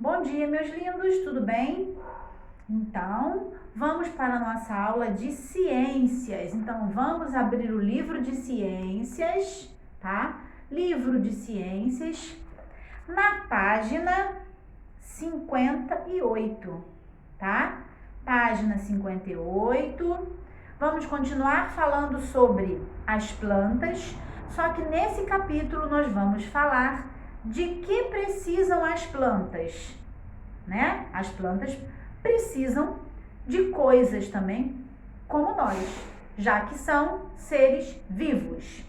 Bom dia, meus lindos, tudo bem? Então, vamos para a nossa aula de ciências. Então, vamos abrir o livro de ciências, tá? Livro de ciências, na página 58, tá? Página 58. Vamos continuar falando sobre as plantas, só que nesse capítulo nós vamos falar de que precisam as plantas, né? As plantas precisam de coisas também, como nós, já que são seres vivos.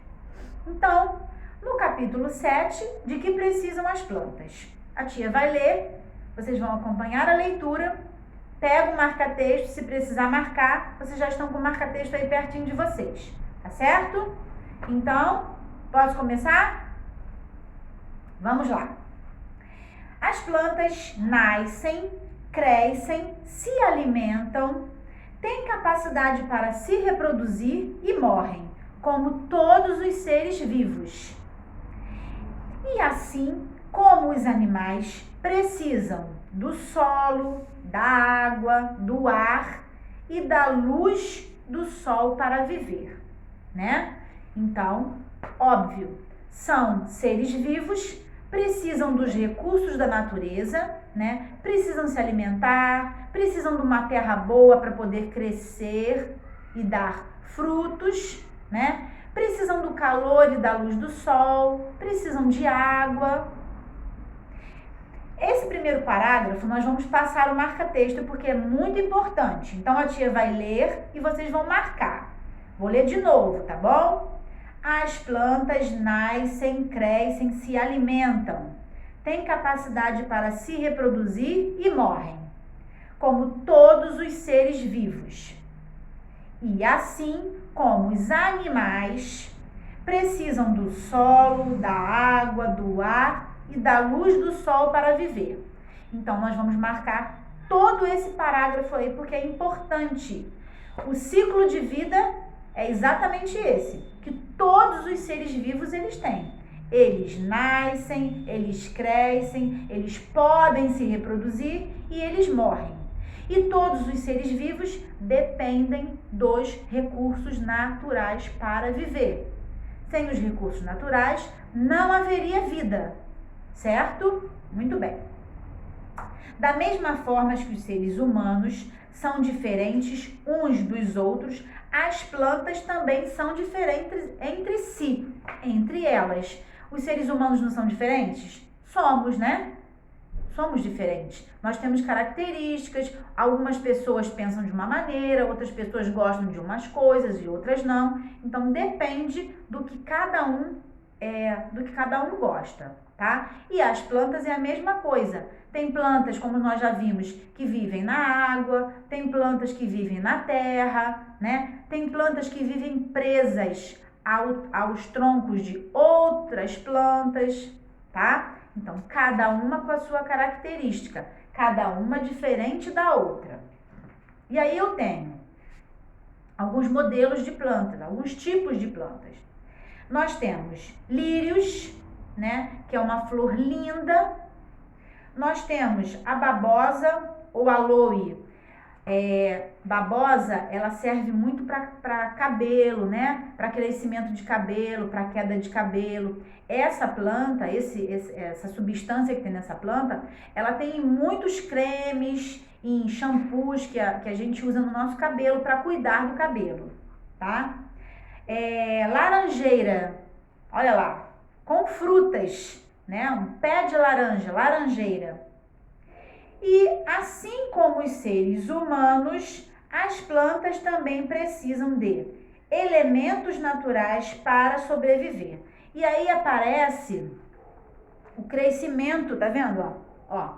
Então, no capítulo 7, de que precisam as plantas? A tia vai ler, vocês vão acompanhar a leitura, pega o marca-texto, se precisar marcar, vocês já estão com o marca-texto aí pertinho de vocês, tá certo? Então, posso começar? Vamos lá. As plantas nascem, crescem, se alimentam, têm capacidade para se reproduzir e morrem, como todos os seres vivos. E assim como os animais precisam do solo, da água, do ar e da luz do sol para viver, né? Então, óbvio, são seres vivos, precisam dos recursos da natureza, né? Precisam se alimentar, precisam de uma terra boa para poder crescer e dar frutos, né? Precisam do calor e da luz do sol, precisam de água. Esse primeiro parágrafo nós vamos passar o marca-texto porque é muito importante. Então a tia vai ler e vocês vão marcar. Vou ler de novo, tá bom? As plantas nascem, crescem, se alimentam, têm capacidade para se reproduzir e morrem, como todos os seres vivos. E assim como os animais precisam do solo, da água, do ar e da luz do sol para viver. Então nós vamos marcar todo esse parágrafo aí porque é importante. O ciclo de vida é exatamente esse, que todos os seres vivos eles têm. Eles nascem, eles crescem, eles podem se reproduzir e eles morrem. E todos os seres vivos dependem dos recursos naturais para viver. Sem os recursos naturais, não haveria vida, certo? Muito bem. Da mesma forma que os seres humanos são diferentes uns dos outros, as plantas também são diferentes entre si, entre elas. Os seres humanos não são diferentes? Somos, né? Somos diferentes. Nós temos características, algumas pessoas pensam de uma maneira, outras pessoas gostam de umas coisas e outras não. Então depende do que cada um gosta, tá? E as plantas é a mesma coisa. Tem plantas, como nós já vimos, que vivem na água, tem plantas que vivem na terra, né? Tem plantas que vivem presas aos troncos de outras plantas, tá? Então, cada uma com a sua característica, cada uma diferente da outra. E aí eu tenho alguns modelos de plantas, alguns tipos de plantas. Nós temos lírios, né, que é uma flor linda. Nós temos a babosa ou aloe. Babosa, ela serve muito para cabelo, né? Para crescimento de cabelo, para queda de cabelo. Essa planta, essa substância que tem nessa planta, ela tem em muitos cremes, em shampoos que a gente usa no nosso cabelo para cuidar do cabelo, tá? Laranjeira, olha lá, com frutas, né? Um pé de laranja, laranjeira. E assim como os seres humanos, as plantas também precisam de elementos naturais para sobreviver. E aí aparece o crescimento, tá vendo? Ó,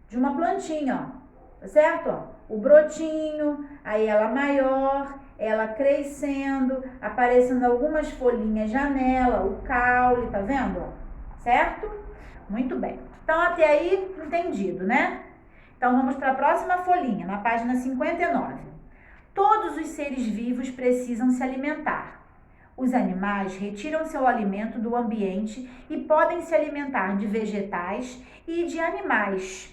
de uma plantinha, ó, tá certo? Ó, o brotinho, aí ela maior, ela crescendo, aparecendo algumas folhinhas janela, o caule, tá vendo? Ó, certo? Muito bem. Então, até aí, entendido, né? Então, vamos para a próxima folhinha, na página 59. Todos os seres vivos precisam se alimentar. Os animais retiram seu alimento do ambiente e podem se alimentar de vegetais e de animais,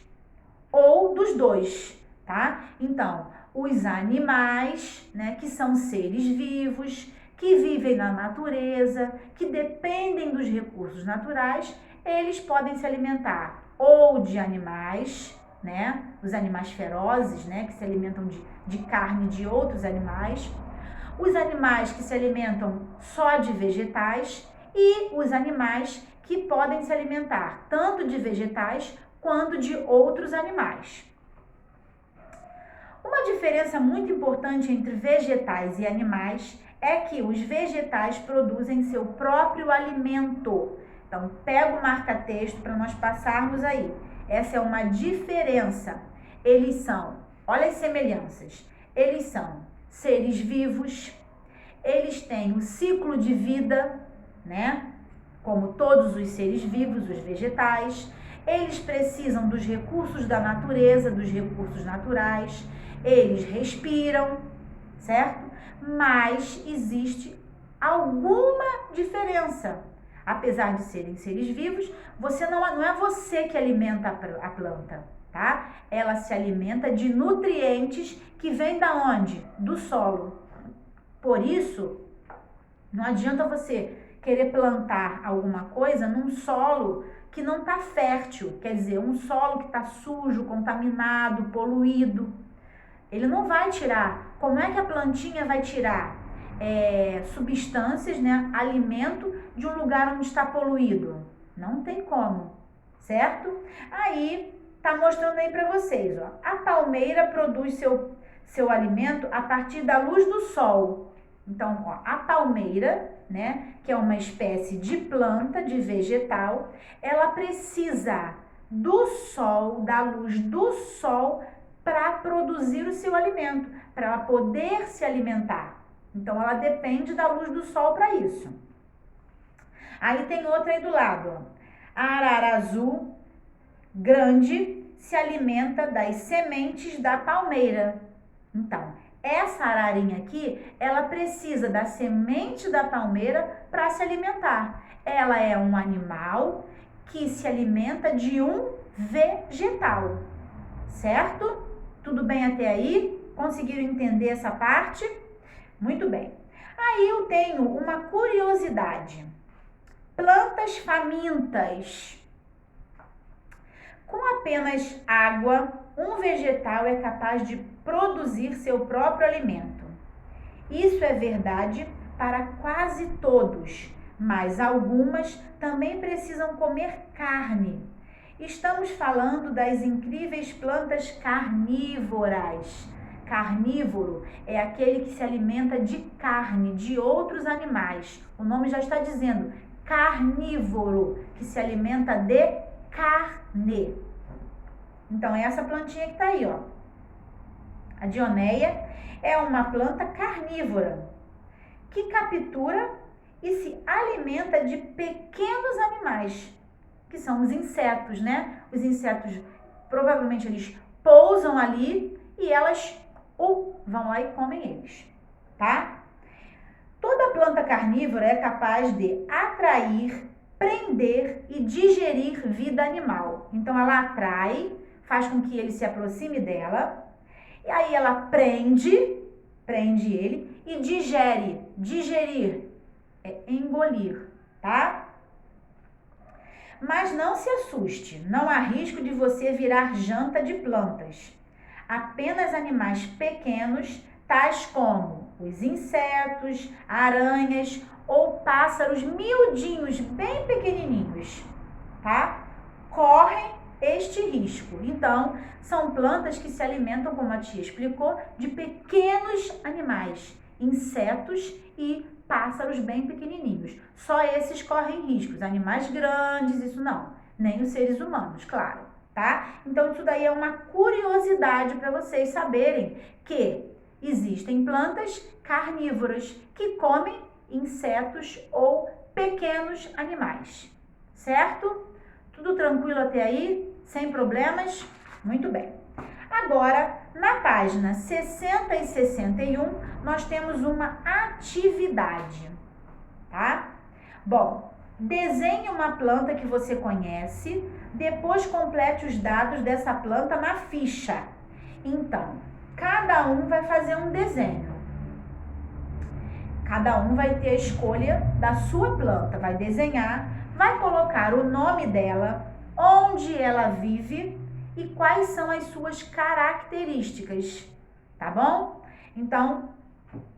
ou dos dois, tá? Então, os animais, né, que são seres vivos, que vivem na natureza, que dependem dos recursos naturais, eles podem se alimentar ou de animais, né, os animais ferozes, né, que se alimentam de carne de outros animais, os animais que se alimentam só de vegetais e os animais que podem se alimentar tanto de vegetais quanto de outros animais. Uma diferença muito importante entre vegetais e animais é que os vegetais produzem seu próprio alimento. Então, pega o marca-texto para nós passarmos aí. Essa é uma diferença. Eles são, olha as semelhanças, eles são seres vivos, eles têm um ciclo de vida, né? Como todos os seres vivos, os vegetais. Eles precisam dos recursos da natureza, dos recursos naturais. Eles respiram, certo? Mas existe alguma diferença. Apesar de serem seres vivos, não é você que alimenta a planta, tá? Ela se alimenta de nutrientes que vêm da onde? Do solo. Por isso, não adianta você querer plantar alguma coisa num solo que não está fértil, quer dizer, um solo que está sujo, contaminado, poluído. Ele não vai tirar. Como é que a plantinha vai tirar substâncias, né, alimento de um lugar onde está poluído? Não tem como, certo? Aí tá mostrando aí para vocês, ó. A palmeira produz seu alimento a partir da luz do sol. Então, ó, a palmeira, né, que é uma espécie de planta, de vegetal, ela precisa do sol, da luz do sol, para produzir o seu alimento, para ela poder se alimentar. Então, ela depende da luz do sol para isso. Aí tem outra aí do lado, ó. A arara azul grande se alimenta das sementes da palmeira. Então, essa ararinha aqui, ela precisa da semente da palmeira para se alimentar. Ela é um animal que se alimenta de um vegetal, certo? Tudo bem até aí? Conseguiram entender essa parte? Muito bem. Aí eu tenho uma curiosidade. Plantas famintas. Com apenas água, um vegetal é capaz de produzir seu próprio alimento. Isso é verdade para quase todos, mas algumas também precisam comer carne. Estamos falando das incríveis plantas carnívoras. Carnívoro é aquele que se alimenta de carne de outros animais. O nome já está dizendo, carnívoro, que se alimenta de carne. Então, é essa plantinha que está aí, ó. A dionéia é uma planta carnívora que captura e se alimenta de pequenos animais, que são os insetos, né? Os insetos, provavelmente, eles pousam ali e elas vão lá e comem eles, tá? Toda planta carnívora é capaz de atrair, prender e digerir vida animal. Então, ela atrai, faz com que ele se aproxime dela, e aí ela prende ele e digere. Digerir é engolir, tá? Mas não se assuste, não há risco de você virar janta de plantas. Apenas animais pequenos, tais como os insetos, aranhas ou pássaros miudinhos, bem pequenininhos, tá? Correm este risco. Então, são plantas que se alimentam, como a tia explicou, de pequenos animais, insetos e pássaros bem pequenininhos. Só esses correm riscos. Animais grandes, isso não. Nem os seres humanos, claro, tá? Então, isso daí é uma curiosidade para vocês saberem que existem plantas carnívoras que comem insetos ou pequenos animais, certo? Tudo tranquilo até aí? Sem problemas? Muito bem. Agora, na página 60 e 61, nós temos uma atividade. tá? Bom, desenhe uma planta que você conhece, depois complete os dados dessa planta na ficha. Então, cada um vai fazer um desenho. Cada um vai ter a escolha da sua planta, vai desenhar, vai colocar o nome dela, onde ela vive e quais são as suas características, tá bom? Então,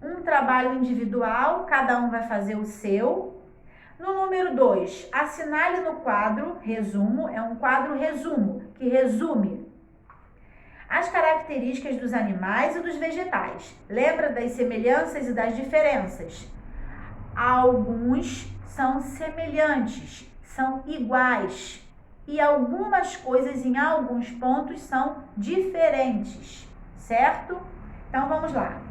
um trabalho individual, cada um vai fazer o seu. No número 2, assinale no quadro resumo, é um quadro resumo, que resume as características dos animais e dos vegetais. Lembra das semelhanças e das diferenças? Alguns são semelhantes, são iguais, e algumas coisas em alguns pontos são diferentes, certo? Então vamos lá.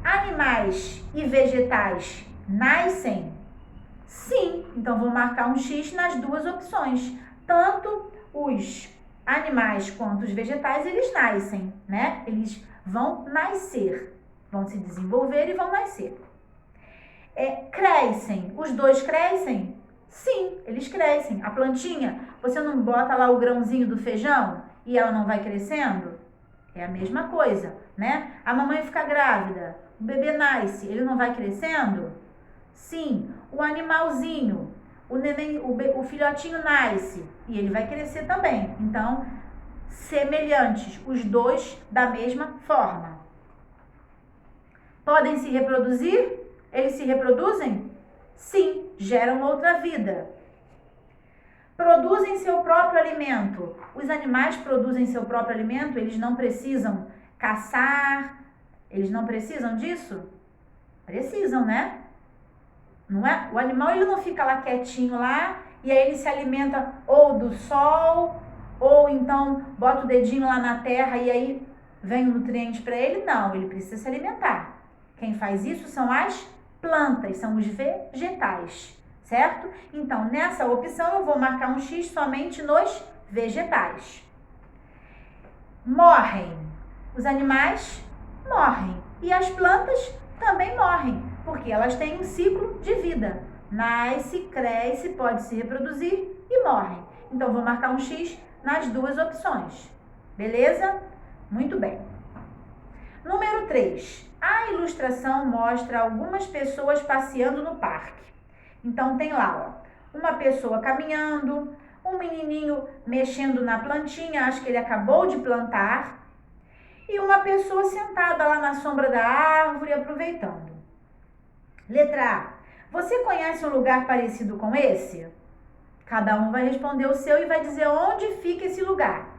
Animais e vegetais nascem? Sim, então vou marcar um X nas duas opções. Tanto os animais quanto os vegetais, eles nascem, né? Eles vão nascer, vão se desenvolver e vão nascer. Crescem, os dois crescem? Sim, eles crescem. A plantinha, você não bota lá o grãozinho do feijão e ela não vai crescendo? É a mesma coisa, né? A mamãe fica grávida, o bebê nasce, ele não vai crescendo? Sim, o animalzinho, o neném, o filhotinho nasce e ele vai crescer também. Então, semelhantes, os dois da mesma forma. Podem se reproduzir? Eles se reproduzem? Sim, geram outra vida. Produzem seu próprio alimento. Os animais produzem seu próprio alimento, eles não precisam caçar, eles não precisam disso? Precisam, né? Não é? O animal, ele não fica lá quietinho lá e aí ele se alimenta ou do sol ou então bota o dedinho lá na terra e aí vem o nutriente para ele. Não, ele precisa se alimentar. Quem faz isso são as plantas, são os vegetais, certo? Então, nessa opção eu vou marcar um X somente nos vegetais. Morrem. Os animais morrem e as plantas também morrem, porque elas têm um ciclo de vida. Nasce, cresce, pode se reproduzir e morrem. Então, vou marcar um X nas duas opções. Beleza? Muito bem. Número 3. A ilustração mostra algumas pessoas passeando no parque. Então, tem lá, ó, uma pessoa caminhando, um menininho mexendo na plantinha, acho que ele acabou de plantar, e uma pessoa sentada lá na sombra da árvore aproveitando. Letra A. Você conhece um lugar parecido com esse? Cada um vai responder o seu e vai dizer onde fica esse lugar.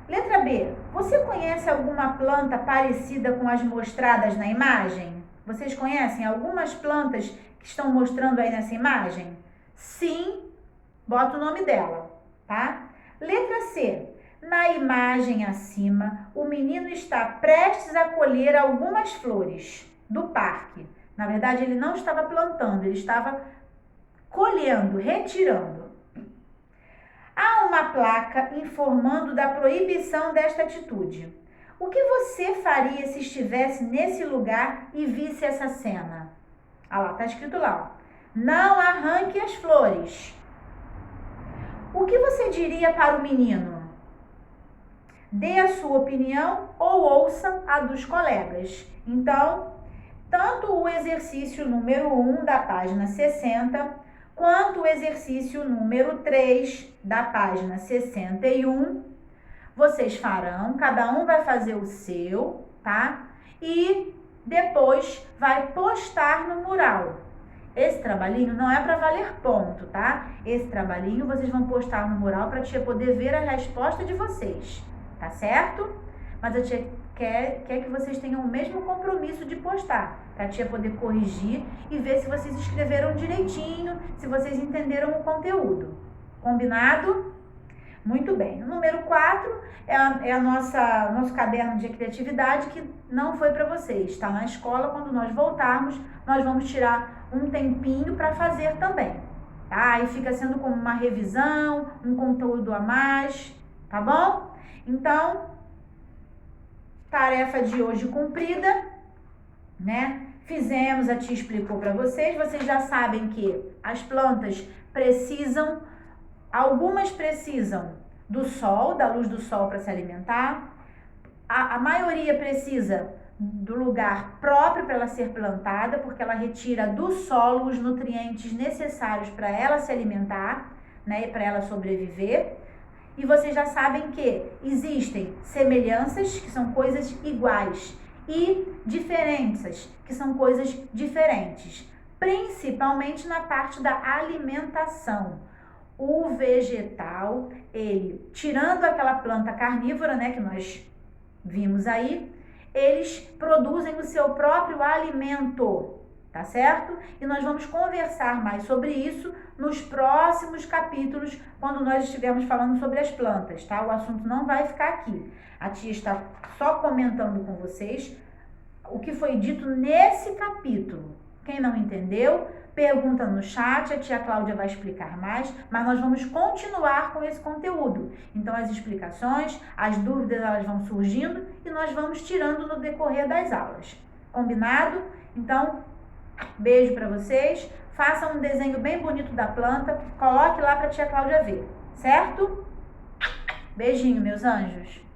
Letra B. Você conhece alguma planta parecida com as mostradas na imagem? Vocês conhecem algumas plantas que estão mostrando aí nessa imagem? Sim, bota o nome dela, tá? Letra C. Na imagem acima, o menino está prestes a colher algumas flores do parque. Na verdade, ele não estava plantando, ele estava colhendo, retirando. Há uma placa informando da proibição desta atitude. O que você faria se estivesse nesse lugar e visse essa cena? Ah lá, tá escrito lá, ó. Não arranque as flores. O que você diria para o menino? Dê a sua opinião ou ouça a dos colegas. Então, tanto o exercício número 1 da página 60, quanto o exercício número 3 da página 61, vocês farão, cada um vai fazer o seu, tá? E depois vai postar no mural. Esse trabalhinho não é para valer ponto, tá? Esse trabalhinho vocês vão postar no mural para a tia poder ver a resposta de vocês, tá certo? Mas a tia quer que vocês tenham o mesmo compromisso de postar, para a tia poder corrigir e ver se vocês escreveram direitinho, se vocês entenderam o conteúdo. Combinado? Muito bem. O número 4 é nosso caderno de criatividade que não foi para vocês. Está na escola, quando nós voltarmos, nós vamos tirar um tempinho para fazer também. Tá? Aí fica sendo como uma revisão, um conteúdo a mais, tá bom? Então, tarefa de hoje cumprida, né? fizemos, a tia explicou para vocês. Vocês já sabem que as plantas precisam, algumas precisam do sol, da luz do sol para se alimentar. A maioria precisa do lugar próprio para ela ser plantada, porque ela retira do solo os nutrientes necessários para ela se alimentar, né, e para ela sobreviver. E vocês já sabem que existem semelhanças, que são coisas iguais, e diferenças, que são coisas diferentes, principalmente na parte da alimentação. O vegetal, ele, tirando aquela planta carnívora, né, que nós vimos aí, eles produzem o seu próprio alimento, tá certo? E nós vamos conversar mais sobre isso nos próximos capítulos, quando nós estivermos falando sobre as plantas, tá? O assunto não vai ficar aqui. A tia está só comentando com vocês o que foi dito nesse capítulo. Quem não entendeu, pergunta no chat, a tia Cláudia vai explicar mais, mas nós vamos continuar com esse conteúdo. Então, as explicações, as dúvidas, elas vão surgindo e nós vamos tirando no decorrer das aulas. Combinado? Então, beijo para vocês. Façam um desenho bem bonito da planta, coloque lá para a tia Cláudia ver, certo? Beijinho, meus anjos.